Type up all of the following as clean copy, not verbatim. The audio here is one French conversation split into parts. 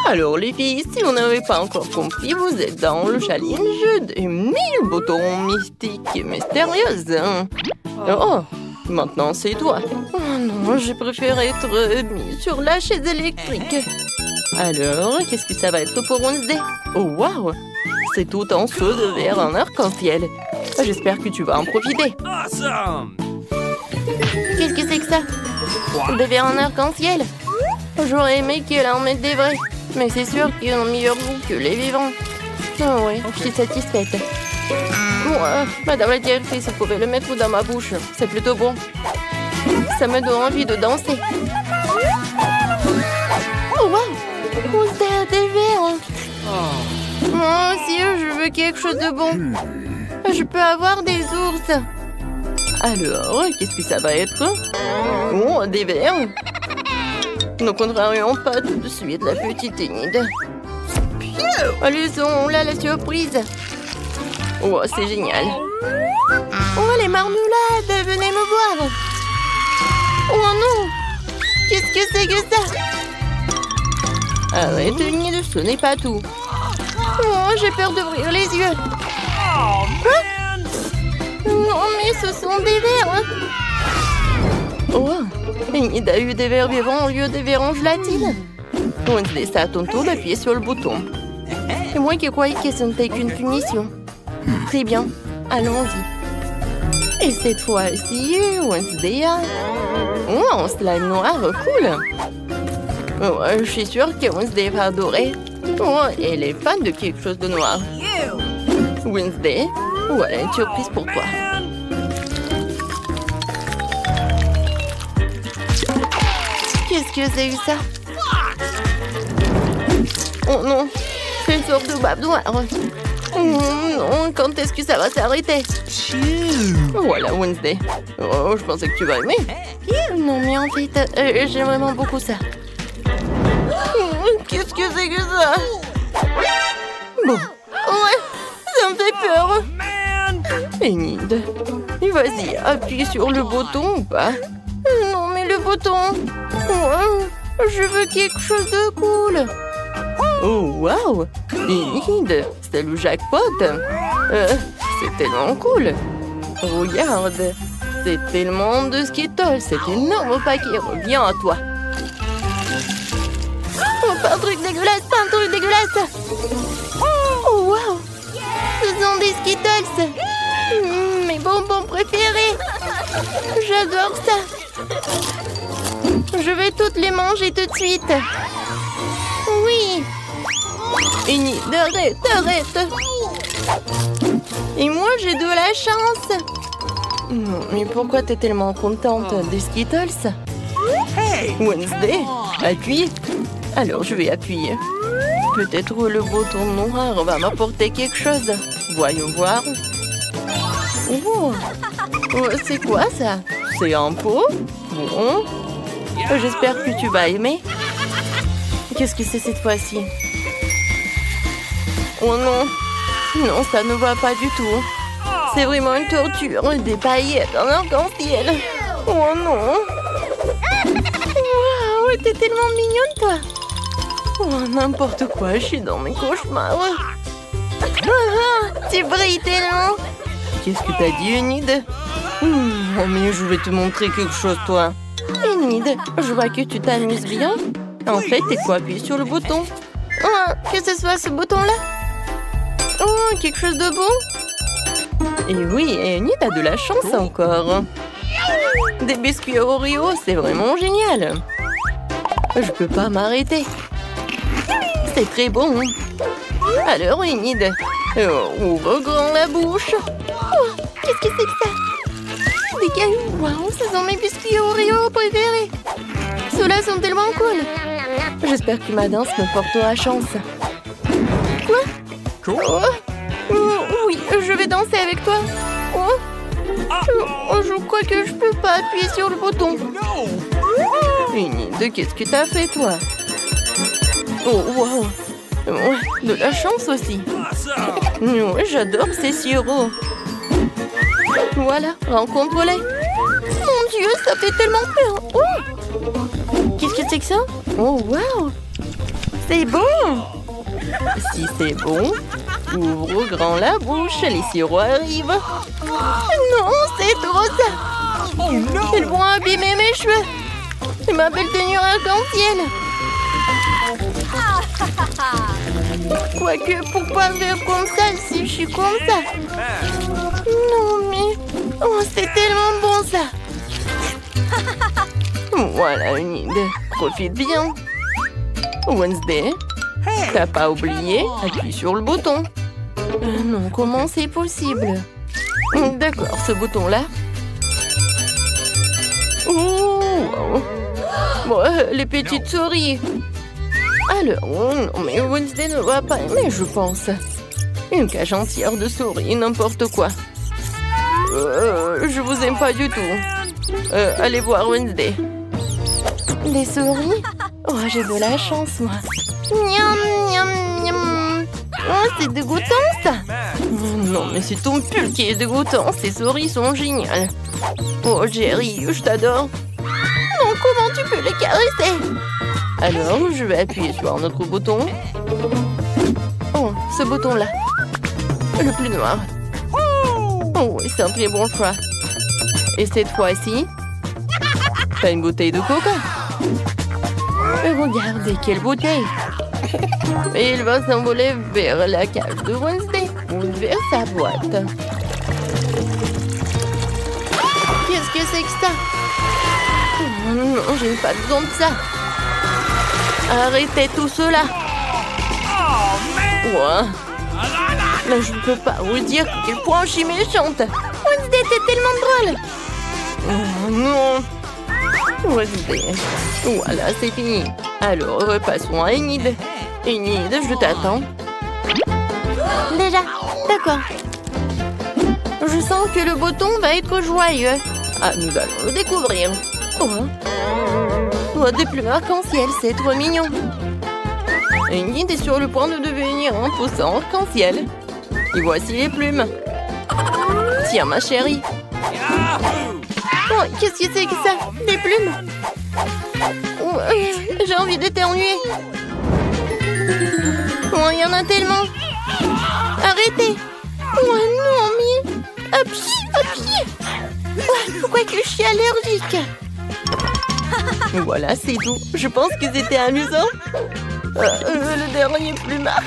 Alors les filles, si vous n'avez pas encore compris, vous êtes dans le challenge des 1000 boutons mystiques et mystérieux. Oh, maintenant c'est toi. Oh non, j'ai préféré être mis sur la chaise électrique. Alors, qu'est-ce que ça va être pour Wednesday? Oh waouh, c'est tout en saut de verre en arc-en-ciel. J'espère que tu vas en profiter. Awesome! Qu'est-ce que c'est que ça? Des verres en arc-en-ciel? J'aurais aimé qu'elle en mette des vrais. Mais c'est sûr qu'ils ont meilleur goût que les vivants. Oh oui, je suis satisfaite. Bon, Madame la directrice, vous pouvez le mettre dans ma bouche. C'est plutôt bon. Ça me donne envie de danser. Oh wow! Wednesday a des verres. Moi aussi, je veux quelque chose de bon. Je peux avoir des ours. Alors, qu'est-ce que ça va être? Oh, des verres. Nous ne contrarions pas tout de suite la petite Enid. Allez-y, là la surprise. Oh, c'est génial. Oh, les marmelades, venez me voir. Oh non, qu'est-ce que c'est que ça? Arrête, Enid, ce n'est pas tout. Oh, j'ai peur d'ouvrir les yeux. Hein? Non, mais ce sont des verres. Oh, Enid a eu des verres vivants au lieu des verres en gelatine. Wednesday, c'est à ton tour d'appuyer sur le bouton. C'est moi qui croyais que ce n'était qu'une punition. Très bien, allons-y. Et cette fois-ci, Wednesday a... Oh, un slime noir, cool. Oh, je suis sûre que Wednesday va adorer. Oh, elle est fan de quelque chose de noir. Wednesday, voilà une surprise pour toi. Qu'est-ce que c'est que ça? Oh non, c'est une sorte de babe noire. Oh non, quand est-ce que ça va s'arrêter? Voilà, Wednesday. Oh, je pensais que tu vas aimer. Non, mais en fait, j'aime vraiment beaucoup ça. Qu'est-ce que c'est que ça? Bon, ouais, ça me fait peur. Enid, vas-y, appuie sur le bouton ou pas? Non, mais le bouton. Je veux quelque chose de cool. Oh, wow! Enid, c'est le jackpot. C'est tellement cool. Regarde, c'est tellement de Skittles. Cet énorme paquet revient à toi. Oh, pas un truc dégueulasse, pas un truc dégueulasse. Oh, wow! Ce sont des Skittles. Mes bonbons préférés. J'adore ça. Je vais toutes les manger tout de suite. Oui. Enid, arrête. Et moi, j'ai de la chance. Non, mais pourquoi t'es tellement contente des Skittles? Wednesday, appuie. Alors, je vais appuyer. Peut-être le bouton noir va m'apporter quelque chose. Voyons voir. Oh, c'est quoi ça? C'est un pot? Bon. J'espère que tu vas aimer. Qu'est-ce que c'est cette fois-ci? Oh non. Non, ça ne va pas du tout. C'est vraiment une torture. Des paillettes en arc-en-ciel. Oh non. Waouh, t'es tellement mignonne, toi. Oh, n'importe quoi, je suis dans mes cauchemars. Tu brilles tellement. Qu'est-ce que t'as dit, Enid? Oh, mais je vais te montrer quelque chose, toi. Enid, je vois que tu t'amuses bien. En fait, il faut appuyer sur le bouton. Oh, que ce soit ce bouton-là. Oh, quelque chose de bon. Et oui, Enid a de la chance encore. Des biscuits Oreo, c'est vraiment génial. Je peux pas m'arrêter. C'est très bon. Alors, Enid, ouvre grand la bouche. Oh, qu'est-ce que c'est que ça? Des cailloux. Waouh, ce sont mes biscuits Oreo préférés. Ceux-là sont tellement cool. J'espère que ma danse me portera chance. Quoi? Oui, je vais danser avec toi. Je crois que je peux pas appuyer sur le bouton. Enid, qu'est-ce que t'as fait, toi? Oh, wow. De la chance aussi. J'adore ces sirops. Voilà, rencontre-les. Mon Dieu, ça fait tellement peur. Qu'est-ce que c'est que ça? Oh, wow! C'est bon! Si c'est bon, ouvre grand la bouche, les sirops arrivent. Non, c'est trop ça! Oh no! Ils vont abîmer mes cheveux! Et ma belle tenue arc-en-ciel! Quoique, pourquoi faire comme ça si je suis comme ça? Non, mais... Oh, c'est tellement bon, ça! Voilà une idée. Profite bien. Wednesday, t'as pas oublié? Appuie sur le bouton. Non, comment c'est possible? D'accord, ce bouton-là. Oh, wow. Bon, les petites souris. Alors, oh non, mais Wednesday ne va pas aimer, je pense. Une cage entière de souris, n'importe quoi. Je vous aime pas du tout. Allez voir Wednesday. Les souris? Oh, j'ai de la chance, moi. Miam, miam, miam. Oh, c'est dégoûtant, ça. Non, mais c'est ton pull qui est dégoûtant. Ces souris sont géniales. Oh, Jerry, je t'adore. Non, comment tu peux les caresser? Alors, je vais appuyer sur notre bouton. Oh, ce bouton-là. Le plus noir. Oh, oui, c'est un très bon choix. Et cette fois-ci, t'as une bouteille de coca. Et regardez, quelle bouteille! Et il va s'envoler vers la cage de Wednesday ou vers sa boîte. Qu'est-ce que c'est que ça? Oh non, j'ai pas besoin de ça. Arrêtez tout cela. Ouais. Là, je ne peux pas vous dire à quel point je suis méchante. Wednesday, t'es tellement drôle. Oh non. Wednesday. Voilà, c'est fini. Alors, repassons à Enid. Enid, je t'attends. Déjà, d'accord. Je sens que le bouton va être joyeux. Ah, nous allons le découvrir. Oh, des plumes arc-en-ciel, c'est trop mignon. Enid est sur le point de devenir un poussin arc-en-ciel. Et voici les plumes. Tiens, ma chérie. Oh, qu'est-ce que c'est que ça? Des plumes? Oh, j'ai envie d'éternuer. Oh, il y en a tellement. Arrêtez. Oh non, mais... Pourquoi que je suis allergique? Voilà, c'est tout. Je pense que c'était amusant. Le dernier plumard.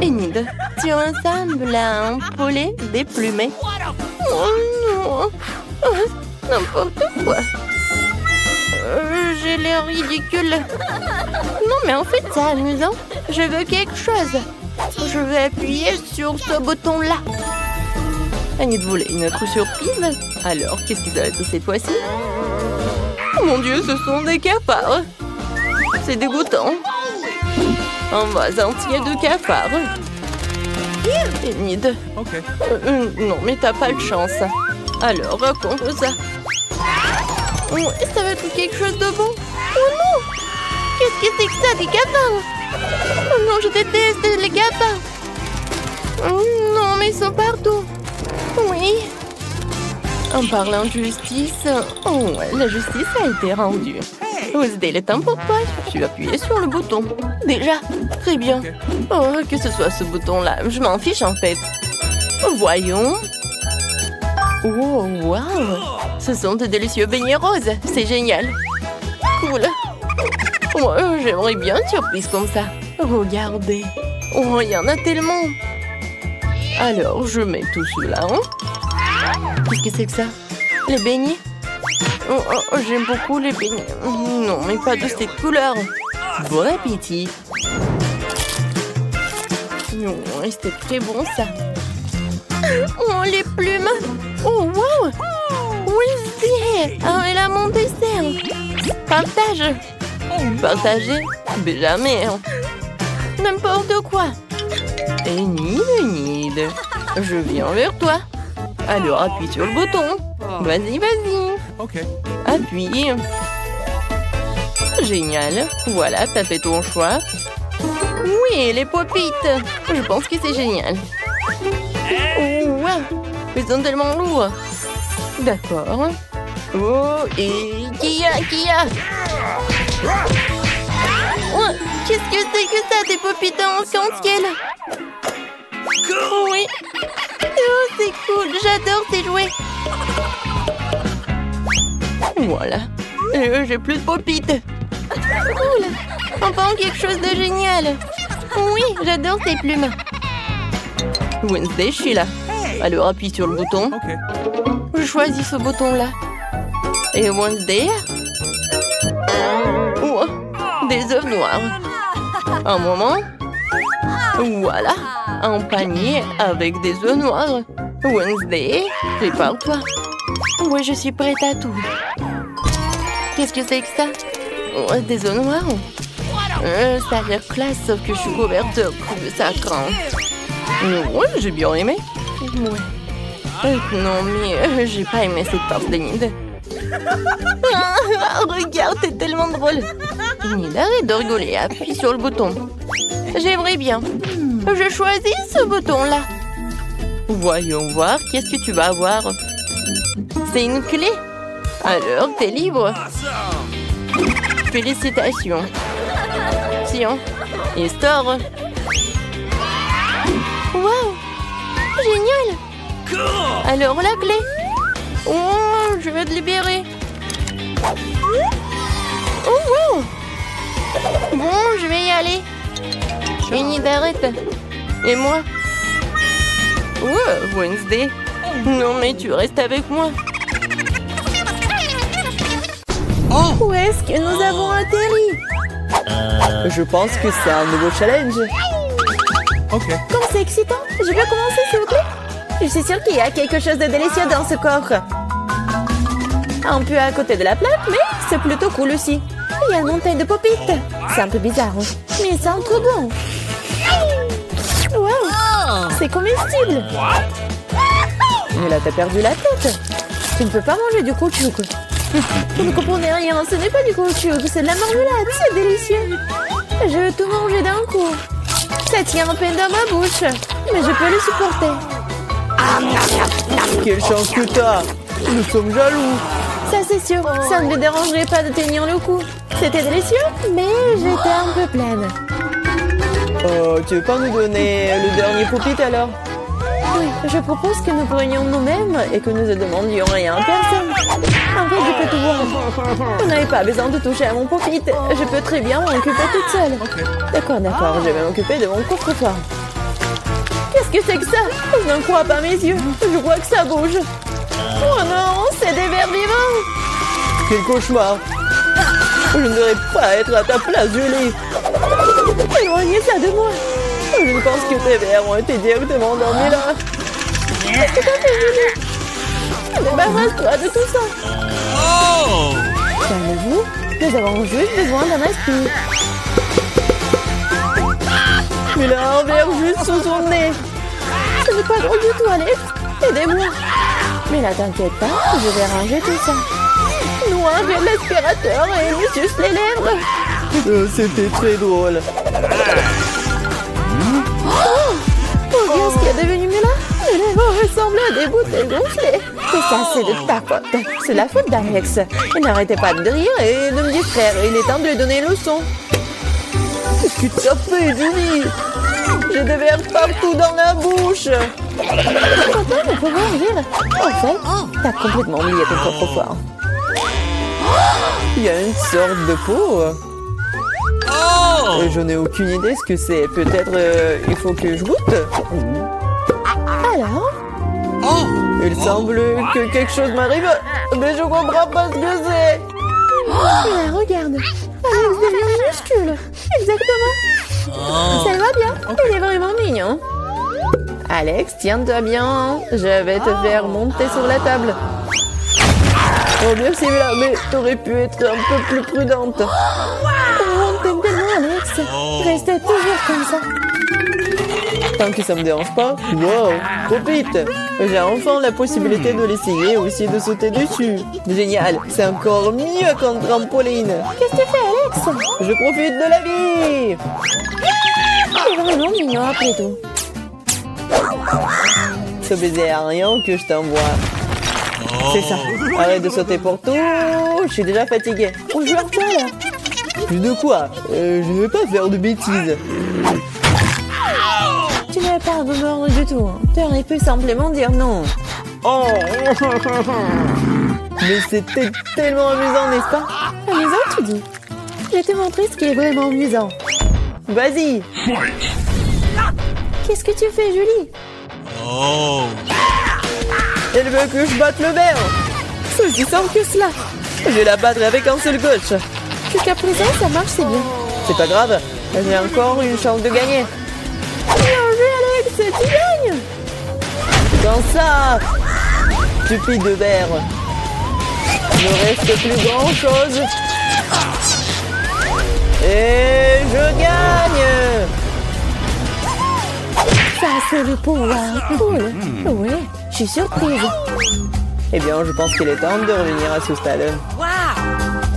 Enid, tu ressembles à un poulet déplumé. Oh non. N'importe quoi. J'ai l'air ridicule. Non, mais en fait, c'est amusant. Je veux quelque chose. Je vais appuyer sur ce bouton-là. Enid voulait une autre surprise. Alors, qu'est-ce que ça va être cette fois-ci? Oh mon Dieu, ce sont des cafards. C'est dégoûtant. Un vase entier de cafards. Enid. Non, mais t'as pas de chance. Alors, raconte ça. Oh, ça va être quelque chose de bon. Oh non! Qu'est-ce que c'est que ça, des cafards? Oh non, je déteste les cafards. Oh non, mais ils sont partout. Oui. En parlant de justice, oh, la justice a été rendue. Wednesday, il est temps pour toi. Tu as appuyé sur le bouton. Déjà, très bien. Oh, que ce soit ce bouton-là, je m'en fiche en fait. Voyons. Oh, wow. Ce sont de délicieux beignets roses. C'est génial. Cool. Oh, j'aimerais bien une surprise comme ça. Regardez. Oh, il y en a tellement. Alors, je mets tout cela. Qu'est-ce que c'est que ça? Les beignets? Oh, j'aime beaucoup les beignets. Non, mais pas de cette couleur. Bon appétit. Non, c'était très bon ça. Oh, les plumes. Oh, wow. Wednesday. Ah, elle a mon dessert. Partage. Partager? Mais jamais. N'importe quoi. Enid. Je viens vers toi. Alors, appuie sur le bouton. Vas-y. Appuie. Génial. Voilà, t'as fait ton choix. Oui, les pop-it. Je pense que c'est génial. Oh, wow. Ils sont tellement lourds. D'accord. Oh, et qui a? Oh, qu'est-ce que c'est que ça, des popites en arc-en-ciel? Oui. Oh, c'est cool. J'adore ces jouets. Voilà. J'ai plus de popites. Cool. Enfin, quelque chose de génial. Oui, j'adore ces plumes. Wednesday, je suis là. Alors, appuie sur le bouton. Je choisis ce bouton-là. Et Wednesday. Oh, des œufs noirs. Un moment. Voilà. Un panier avec des œufs noirs. Wednesday, prépare-toi. Oui, je suis prête à tout. Qu'est-ce que c'est que ça? Oh, des œufs noirs. Ça a l'air classe, sauf que je suis couverte de sacrant. Ouais, j'ai bien aimé. Ouais. Non, mais j'ai pas aimé cette part d'Enid. Regarde, t'es tellement drôle. Enid, arrête de rigoler, appuie sur le bouton. J'aimerais bien. Je choisis ce bouton-là. Voyons voir, qu'est-ce que tu vas avoir? C'est une clé. Alors, t'es libre. Félicitations. Tiens, et store. Wow, génial. Alors, la clé. Oh, je vais te libérer. Oh, wow. Bon, je vais y aller. Enid, arrête. Et moi? Oh, Wednesday. Non, mais tu restes avec moi. Où est-ce que nous avons atterri? Je pense que c'est un nouveau challenge. Comme c'est excitant. Je peux commencer, s'il vous plaît? Je suis sûre qu'il y a quelque chose de délicieux dans ce coffre. Un peu à côté de la plaque, mais c'est plutôt cool aussi. Il y a une montagne de popites. C'est un peu bizarre, mais ça sent trop bon. Wow, c'est comestible. Mais là, t'as perdu la tête. Tu ne peux pas manger du caoutchouc. Vous ne comprenez rien, ce n'est pas du caoutchouc, c'est de la marmelade, c'est délicieux. Je veux tout manger d'un coup. Ça tient à peine dans ma bouche, mais je peux le supporter. Quelle chance que t'as. Nous sommes jaloux. Ça c'est sûr, ça ne me dérangerait pas de tenir le coup. C'était délicieux, mais j'étais un peu pleine. Oh, tu veux pas nous donner le dernier popit alors? Oui, je propose que nous prenions nous-mêmes et que nous ne demandions rien à personne. En fait, je peux tout voir. Vous n'avez pas besoin de toucher à mon popit. Je peux très bien m'en occuper toute seule. D'accord, je vais m'occuper de mon coffre-fort. Qu'est-ce que c'est que ça? Je n'en crois pas mes yeux. Je vois que ça bouge. Oh non, c'est des vers vivants. Quel cauchemar. Je ne devrais pas être à ta place, Julie. Éloignez ça de moi. Je pense que tes vers ont été directement endormis là. Qu'est-ce que t'as fait, Julie? Débarrasse-toi de tout ça. Calmez-vous, nous avons juste besoin d'un aspire. Il a un verre juste sous son nez. Ce n'est pas drôle du tout, Alex. Aidez-moi. Mais là, t'inquiète pas, je vais ranger tout ça. Nous, avec l'aspirateur et nous suce les lèvres. C'était très drôle. Oh, regarde ce qui est devenu mieux là. Les lèvres ressemblent à des bouteilles gonflées. Tout ça, c'est de ta faute. C'est la faute d'Alex. Il n'arrêtait pas de rire et de me distraire. Il est temps de lui donner une leçon. Qu'est-ce que tu as fait, Julie? J'ai des vers partout dans la bouche. Attends, mais faut voir rire. En fait, t'as complètement oublié ton coffre-fort. Il y a une sorte de peau. Je n'ai aucune idée ce que c'est. Peut-être il faut que je goûte. Alors? Il semble que quelque chose m'arrive, mais je comprends pas ce que c'est. Là, regarde. Alex devient minuscule. Exactement. Ça va bien. Il est vraiment mignon. Alex, tiens-toi bien. Je vais te faire monter sur la table. Oh merci, mais t'aurais pu être un peu plus prudente. On t'aime tellement, Alex. Reste toujours comme ça. Tant que ça me dérange pas. Wow, trop vite. J'ai enfin la possibilité de l'essayer et aussi de sauter dessus. Génial, c'est encore mieux qu'un trampoline. Qu'est-ce que tu fais, Alex? Je profite de la vie. C'est vraiment mignon après tout. Ce baiser aérien que je t'envoie. C'est ça. Arrête de sauter pour tout. Je suis déjà fatiguée. On joue à quoi là? De quoi? Je ne vais pas faire de bêtises. Tu n'as pas à me mordre du tout. Tu aurais pu simplement dire non. Oh. Mais c'était tellement amusant, n'est-ce pas? Amusant, tu dis? Je vais te montrer ce qui est vraiment amusant. Vas-y. Qu'est-ce que tu fais, Julie? Elle veut que je batte le verre. C'est aussi simple que cela. Je vais la battre avec un seul coach. Jusqu'à présent, ça marche, c'est bien. C'est pas grave, j'ai encore une chance de gagner. Bien joué, Alex, tu gagnes. Dans ça, stupide de verre. Il ne reste plus grand chose. Et je gagne. Ça, c'est le pouvoir. Cool. Oui, je suis surprise. Eh bien, je pense qu'il est temps de revenir à ce stade.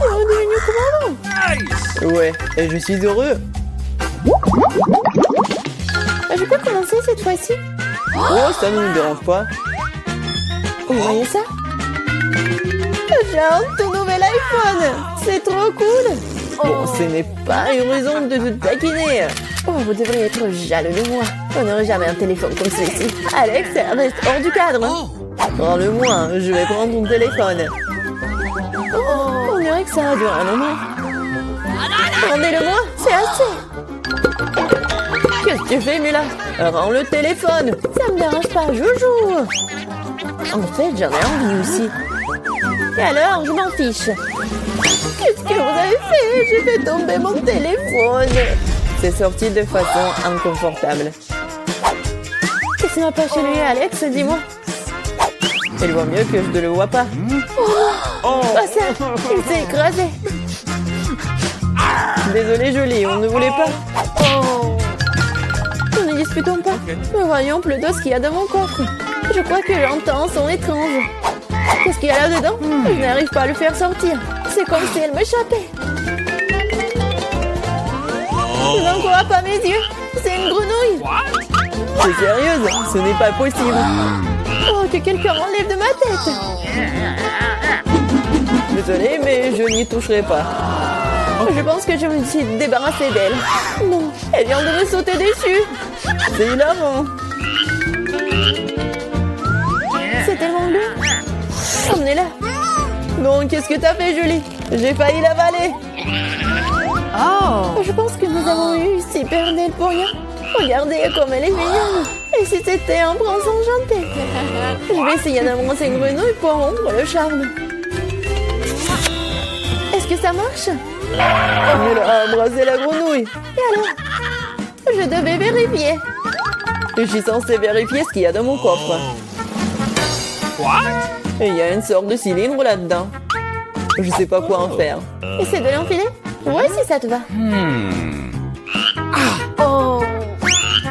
Tu es redevenu commandant. Ouais, et je suis heureux. Je peux commencer cette fois-ci? Oh, ça ne nous dérange pas. Vous voyez ça? J'ai un tout nouvel iPhone. C'est trop cool. Bon, ce n'est pas une raison de te taquiner. Oh, vous devriez être jaloux de moi. On n'aurait jamais un téléphone comme celui-ci. Alex, reste hors du cadre. Prends-le-moi, je vais prendre ton téléphone. Oh, on dirait que ça a duré un moment. Rendez-le-moi, c'est assez. Qu'est-ce que tu fais, Mila? Rends le téléphone. Ça me dérange pas, joujou. En fait, j'en ai envie aussi. Et alors, je m'en fiche. Qu'est-ce que vous avez fait? J'ai fait tomber mon téléphone. C'est sorti de façon inconfortable. Qu'est-ce qui m'a pas chez lui, Alex? Dis-moi. Il voit mieux que je ne le vois pas. Oh, pas ça. Il s'est écrasé. Désolé, Jolie, on ne voulait pas. Oh. Ne disputons pas. Mais voyons plutôt ce qu'il y a dans mon coffre. Je crois que j'entends un son étrange. Qu'est-ce qu'il y a là-dedans? Je n'arrive pas à le faire sortir. C'est comme si elle m'échappait. Je n'en crois pas mes yeux. C'est une grenouille. C'est sérieuse? Ce n'est pas possible. Oh, que quelqu'un enlève de ma tête. Désolé, mais je n'y toucherai pas. Je pense que je me suis débarrassée d'elle. Non, elle vient de me sauter dessus. C'est hilarant. C'est tellement bleu. Emmenez-la. Non, qu'est-ce que t'as fait, Julie? J'ai failli l'avaler. Je pense que nous avons eu super belle pour rien. Regardez comme elle est mignonne. Et si c'était un prince enchanté? Je vais essayer d'embrasser une grenouille pour rompre le charme. Est-ce que ça marche? Elle a embrassé la grenouille. Et alors? Je devais vérifier. Je suis censée vérifier ce qu'il y a dans mon coffre. Et il y a une sorte de cylindre là-dedans. Je sais pas quoi en faire. Essaie de l'enfiler? Ouais, si ça te va. Oh!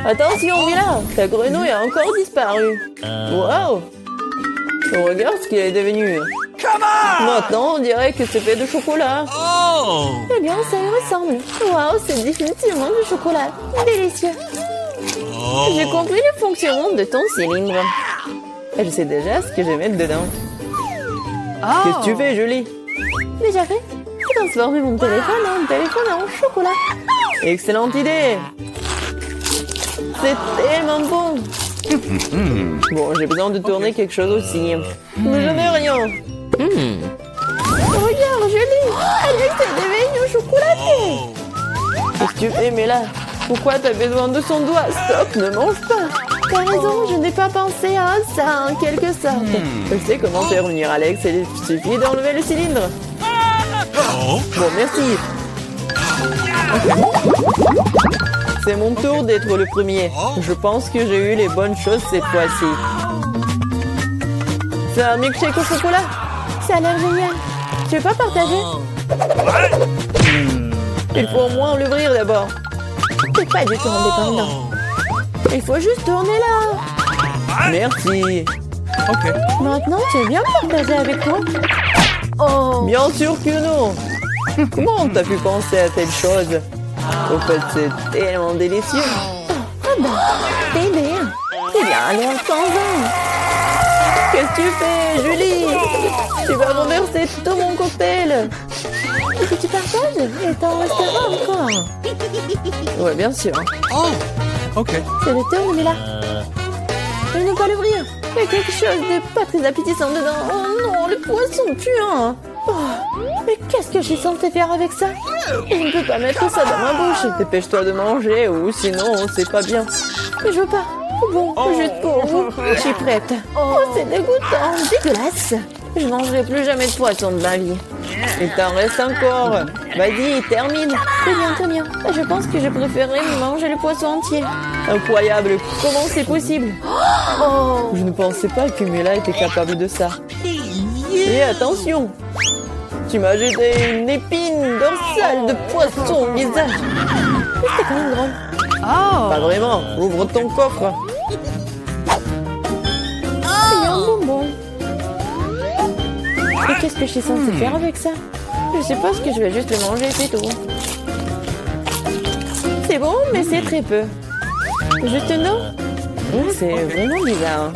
Attention, Mila, ta grenouille a encore disparu. Wow! Regarde ce qu'il est devenu. Maintenant, on dirait que c'est fait de chocolat. Eh bien, ça y ressemble. Waouh, c'est définitivement du chocolat. Délicieux. J'ai compris le fonctionnement de ton cylindre. Et je sais déjà ce que je vais mettre dedans. Qu'est-ce que tu fais, Julie? Déjà fait? J'ai transformé mon téléphone en téléphone en chocolat. Excellente idée! C'est tellement bon! Bon, j'ai besoin de tourner quelque chose aussi. Mais je n'ai rien. Regarde, Julie! Alex est devenu chocolaté! Qu'est-ce que tu fais, mais là? Pourquoi t'as besoin de son doigt? Stop, ne mange pas! T'as raison, je n'ai pas pensé à ça en quelque sorte. Je sais comment faire revenir Alex, il suffit d'enlever le cylindre. Bon, merci. C'est mon tour d'être le premier. Je pense que j'ai eu les bonnes choses cette fois-ci. C'est un milkshake au chocolat. Ça a l'air génial. Tu veux pas partager? Il faut au moins l'ouvrir d'abord. T'es pas du tout indépendant. Il faut juste tourner là. Merci. Maintenant, tu veux bien partager avec moi? Oh! Bien sûr que non. Comment t'as pu penser à telle chose? Au fait, c'est tellement délicieux. Ah bah, bébé. Eh bien, allons ensemble. Qu'est-ce que tu fais, Julie? Tu vas renverser tout mon cocktail. Est-ce que tu partages? Et t'en restera encore. Ouais, bien sûr. Oh, ok. C'est le tour, Mila. Je ne peux pas l'ouvrir. Il y a quelque chose de pas très appétissant dedans. Oh non, le poisson puant. Oh, mais qu'est-ce que je suis censée faire avec ça? Je ne peux pas mettre ça dans ma bouche. Dépêche-toi de manger ou sinon c'est pas bien. Mais je veux pas. Bon, juste pour vous. Je suis prête. Oh, c'est dégoûtant. Dégueulasse. Je ne mangerai plus jamais de poisson de ma vie. Il t'en reste encore. Vas-y, termine. Très bien, très bien. Je pense que je préférerais manger le poisson entier. Incroyable. Comment c'est possible? Oh. Je ne pensais pas que Mila était capable de ça. Et attention, tu m'as jeté une épine dorsale de poisson au visage. C'était quand même drôle. Pas vraiment. Ouvre ton coffre. Il y a un bonbon. Et qu'est-ce que je suis censée faire avec ça? Je suppose que je vais juste le manger, c'est tout. C'est bon, mais c'est très peu. Juste une eau? C'est vraiment bizarre.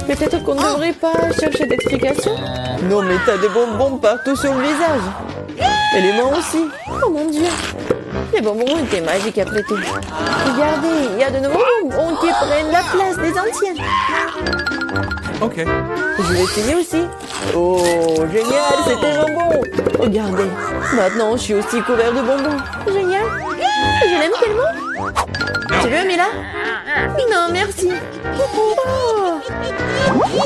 Peut-être qu'on ne devrait pas chercher d'explications? Non, mais t'as des bonbons partout sur le visage. Et les mains aussi. Oh mon Dieu! Les bonbons étaient magiques après tout. Regardez, il y a de nouveaux bonbons qui prennent la place des anciens. Ok. Je vais essayer aussi. Oh, génial, c'est tellement bon. Regardez, maintenant je suis aussi couvert de bonbons. Génial! Je l'aime tellement! Tu veux, Mila? Non, merci. Oh.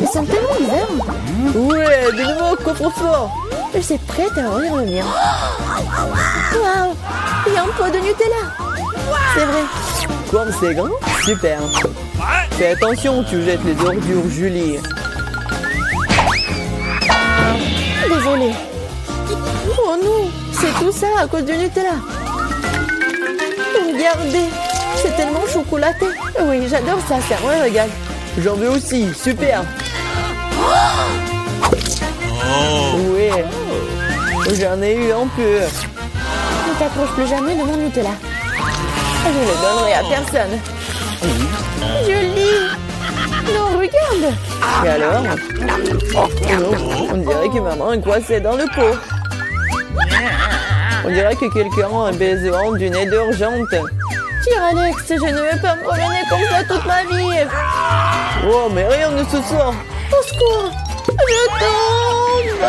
Ils sont tellement bizarres. Ouais, de nouveau coffre-fort. Je suis prête à en revenir. Waouh! Il y a un pot de Nutella. C'est vrai. Quoi, c'est grand? Super. Fais attention, tu jettes les ordures, Julie. Désolée. Oh non, c'est tout ça à cause du Nutella. Regardez, c'est tellement chocolaté. Oui, j'adore ça, c'est un vrai régal. J'en veux aussi, super. Oui, j'en ai eu un peu. Ne t'approche plus jamais de mon Nutella. Je ne le donnerai à personne. Julie! Non, regarde! Et alors? Oh, on dirait que maman est coincée dans le pot. On dirait que quelqu'un a besoin d'une aide urgente. Tire, Alex, je ne veux pas me promener comme ça toute ma vie. Oh, mais rien ne se sort. Au secours! Je tombe!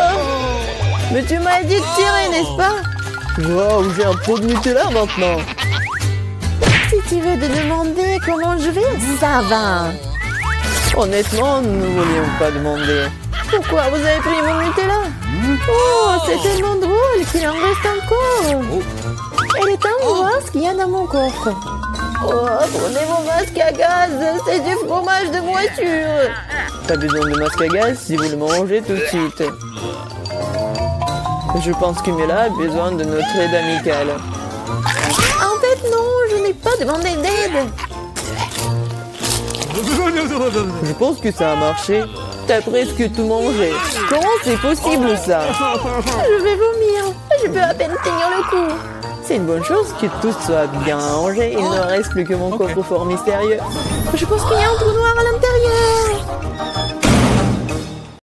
Mais tu m'as dit de tirer, n'est-ce pas? Wow, j'ai un pot de Nutella maintenant. Si tu veux te demander comment je vais, ça va. Honnêtement, nous ne voulions pas demander. Pourquoi vous avez pris mon Nutella? Oh, c'est tellement drôle qu'il en reste encore. Elle est en voir ce qu'il y a dans mon coffre. Oh, prenez mon masque à gaz, c'est du fromage de voiture. Pas besoin de masque à gaz si vous le mangez tout de suite. Je pense que Mila a besoin de notre aide amicale. En fait, non, je n'ai pas demandé d'aide. Je pense que ça a marché. T'as presque tout mangé. Comment c'est possible ça? Je vais vomir. Je peux à peine tenir le coup. C'est une bonne chose que tout soit bien rangé. Il ne reste plus que mon coffre-fort mystérieux. Je pense qu'il y a un trou noir à l'intérieur.